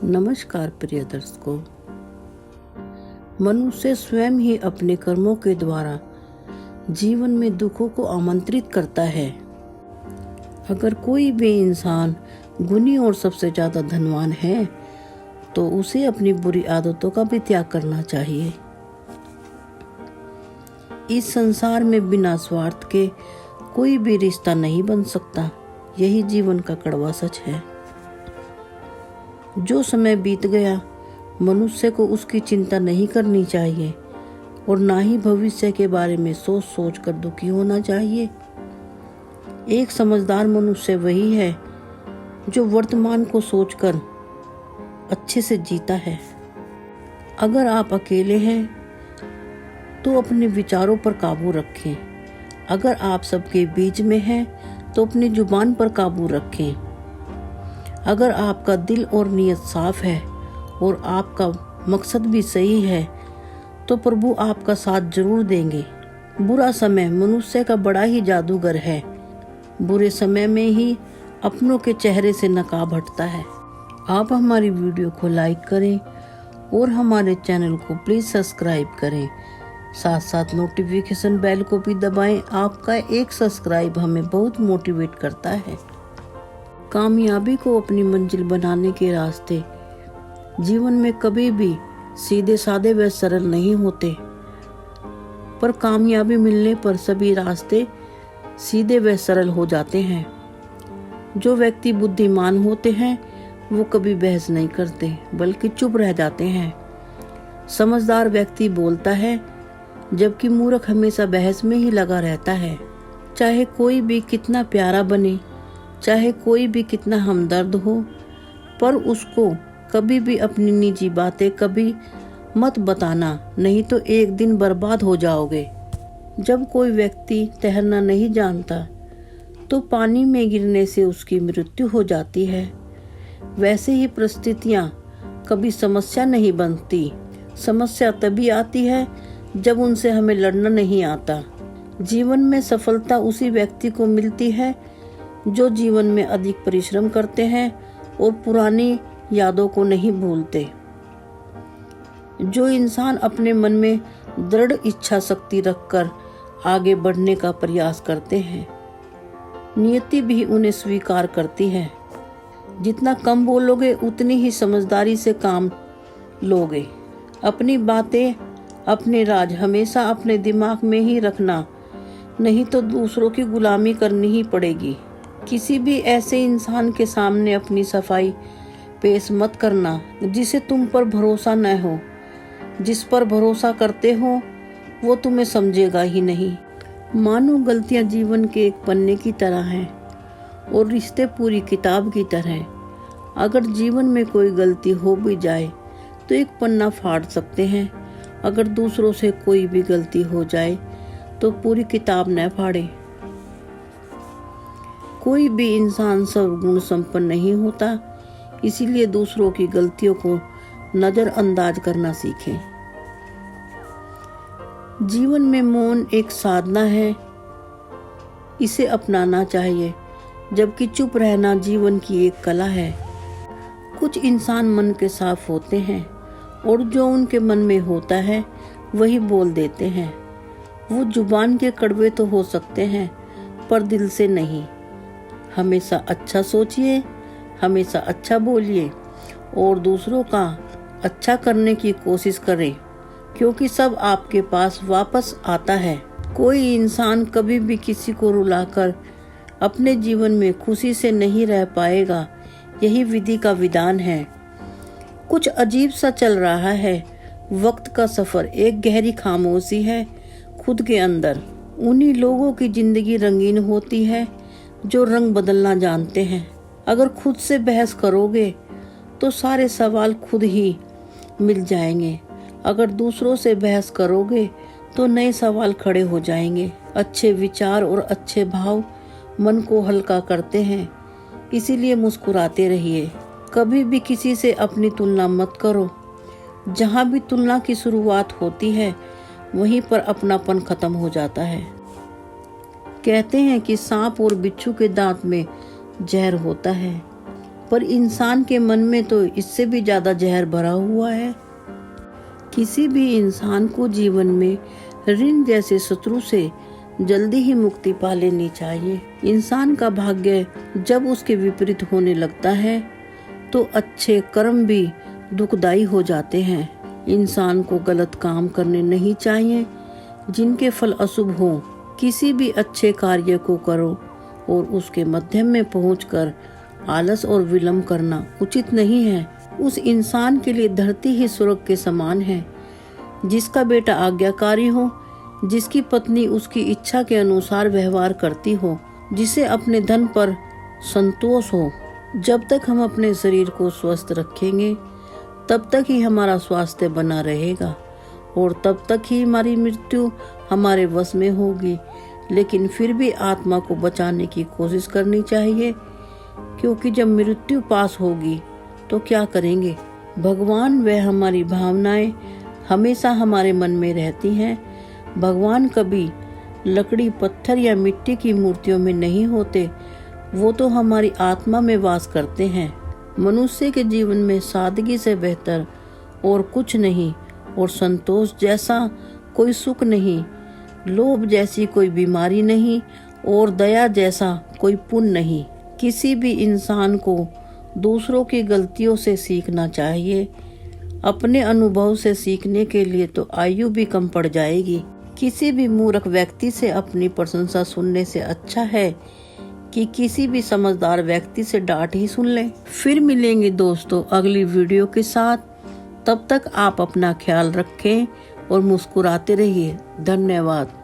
नमस्कार प्रिय दर्शकों। मनुष्य स्वयं ही अपने कर्मों के द्वारा जीवन में दुखों को आमंत्रित करता है। अगर कोई भी इंसान गुणी और सबसे ज्यादा धनवान है तो उसे अपनी बुरी आदतों का भी त्याग करना चाहिए। इस संसार में बिना स्वार्थ के कोई भी रिश्ता नहीं बन सकता। यही जीवन का कड़वा सच है। जो समय बीत गया मनुष्य को उसकी चिंता नहीं करनी चाहिए और ना ही भविष्य के बारे में सोच सोच कर दुखी होना चाहिए। एक समझदार मनुष्य वही है जो वर्तमान को सोचकर अच्छे से जीता है। अगर आप अकेले हैं तो अपने विचारों पर काबू रखें। अगर आप सबके बीच में हैं तो अपनी जुबान पर काबू रखें। अगर आपका दिल और नीयत साफ है और आपका मकसद भी सही है तो प्रभु आपका साथ जरूर देंगे। बुरा समय मनुष्य का बड़ा ही जादूगर है। बुरे समय में ही अपनों के चेहरे से नकाब हटता है। आप हमारी वीडियो को लाइक करें और हमारे चैनल को प्लीज सब्सक्राइब करें। साथ साथ नोटिफिकेशन बेल को भी दबाएं। आपका एक सब्सक्राइब हमें बहुत मोटिवेट करता है। कामयाबी को अपनी मंजिल बनाने के रास्ते जीवन में कभी भी सीधे साधे व सरल नहीं होते, पर कामयाबी मिलने पर सभी रास्ते सीधे व सरल हो जाते हैं। जो व्यक्ति बुद्धिमान होते हैं वो कभी बहस नहीं करते बल्कि चुप रह जाते हैं। समझदार व्यक्ति बोलता है जबकि मूर्ख हमेशा बहस में ही लगा रहता है। चाहे कोई भी कितना प्यारा बने, चाहे कोई भी कितना हमदर्द हो, पर उसको कभी भी अपनी निजी बातें कभी मत बताना, नहीं तो एक दिन बर्बाद हो जाओगे। जब कोई व्यक्ति तैरना नहीं जानता तो पानी में गिरने से उसकी मृत्यु हो जाती है। वैसे ही परिस्थितियां कभी समस्या नहीं बनती। समस्या तभी आती है जब उनसे हमें लड़ना नहीं आता। जीवन में सफलता उसी व्यक्ति को मिलती है जो जीवन में अधिक परिश्रम करते हैं और पुरानी यादों को नहीं भूलते। जो इंसान अपने मन में दृढ़ इच्छा शक्ति रखकर आगे बढ़ने का प्रयास करते हैं, नियति भी उन्हें स्वीकार करती है। जितना कम बोलोगे उतनी ही समझदारी से काम लोगे। अपनी बातें, अपने राज हमेशा अपने दिमाग में ही रखना, नहीं तो दूसरों की गुलामी करनी ही पड़ेगी। किसी भी ऐसे इंसान के सामने अपनी सफाई पेश मत करना जिसे तुम पर भरोसा न हो। जिस पर भरोसा करते हो वो तुम्हें समझेगा ही नहीं। मानो गलतियां जीवन के एक पन्ने की तरह हैं और रिश्ते पूरी किताब की तरह। अगर जीवन में कोई गलती हो भी जाए तो एक पन्ना फाड़ सकते हैं। अगर दूसरों से कोई भी गलती हो जाए तो पूरी किताब न फाड़े। कोई भी इंसान सर्वगुण संपन्न नहीं होता, इसीलिए दूसरों की गलतियों को नजरअंदाज करना सीखें। जीवन में मौन एक साधना है, इसे अपनाना चाहिए, जबकि चुप रहना जीवन की एक कला है। कुछ इंसान मन के साफ होते हैं और जो उनके मन में होता है वही बोल देते हैं। वो जुबान के कड़वे तो हो सकते हैं पर दिल से नहीं। हमेशा अच्छा सोचिए, हमेशा अच्छा बोलिए और दूसरों का अच्छा करने की कोशिश करें, क्योंकि सब आपके पास वापस आता है। कोई इंसान कभी भी किसी को रुलाकर अपने जीवन में खुशी से नहीं रह पाएगा। यही विधि का विधान है। कुछ अजीब सा चल रहा है। वक्त का सफर एक गहरी खामोशी है खुद के अंदर। उन्हीं लोगों की जिंदगी रंगीन होती है जो रंग बदलना जानते हैं। अगर खुद से बहस करोगे तो सारे सवाल खुद ही मिल जाएंगे। अगर दूसरों से बहस करोगे तो नए सवाल खड़े हो जाएंगे। अच्छे विचार और अच्छे भाव मन को हल्का करते हैं, इसीलिए मुस्कुराते रहिए। कभी भी किसी से अपनी तुलना मत करो। जहाँ भी तुलना की शुरुआत होती है वहीं पर अपनापन खत्म हो जाता है। कहते हैं कि सांप और बिच्छू के दांत में जहर होता है। पर इंसान के मन में तो इससे भी ज्यादा जहर भरा हुआ है। किसी भी इंसान को जीवन में ऋण जैसे शत्रु से जल्दी ही मुक्ति पा लेनी चाहिए। इंसान का भाग्य जब उसके विपरीत होने लगता है तो अच्छे कर्म भी दुखदाई हो जाते हैं। इंसान को गलत काम करने नहीं चाहिए जिनके फल अशुभ हो। किसी भी अच्छे कार्य को करो और उसके मध्यम में पहुंचकर आलस और विलंब करना उचित नहीं है। उस इंसान के लिए धरती ही स्वर्ग के समान है, जिसका बेटा आज्ञाकारी हो, जिसकी पत्नी उसकी इच्छा के अनुसार व्यवहार करती हो, जिसे अपने धन पर संतोष हो। जब तक हम अपने शरीर को स्वस्थ रखेंगे तब तक ही हमारा स्वास्थ्य बना रहेगा और तब तक ही हमारी मृत्यु हमारे वश में होगी। लेकिन फिर भी आत्मा को बचाने की कोशिश करनी चाहिए, क्योंकि जब मृत्यु पास होगी तो क्या करेंगे। भगवान व हमारी भावनाएं हमेशा हमारे मन में रहती हैं। भगवान कभी लकड़ी, पत्थर या मिट्टी की मूर्तियों में नहीं होते, वो तो हमारी आत्मा में वास करते हैं। मनुष्य के जीवन में सादगी से बेहतर और कुछ नहीं, और संतोष जैसा कोई सुख नहीं, लोभ जैसी कोई बीमारी नहीं, और दया जैसा कोई पुण्य नहीं। किसी भी इंसान को दूसरों की गलतियों से सीखना चाहिए। अपने अनुभव से सीखने के लिए तो आयु भी कम पड़ जाएगी। किसी भी मूर्ख व्यक्ति से अपनी प्रशंसा सुनने से अच्छा है कि किसी भी समझदार व्यक्ति से डांट ही सुन लें। फिर मिलेंगे दोस्तों अगली वीडियो के साथ। तब तक आप अपना ख्याल रखें और मुस्कुराते रहिए। धन्यवाद।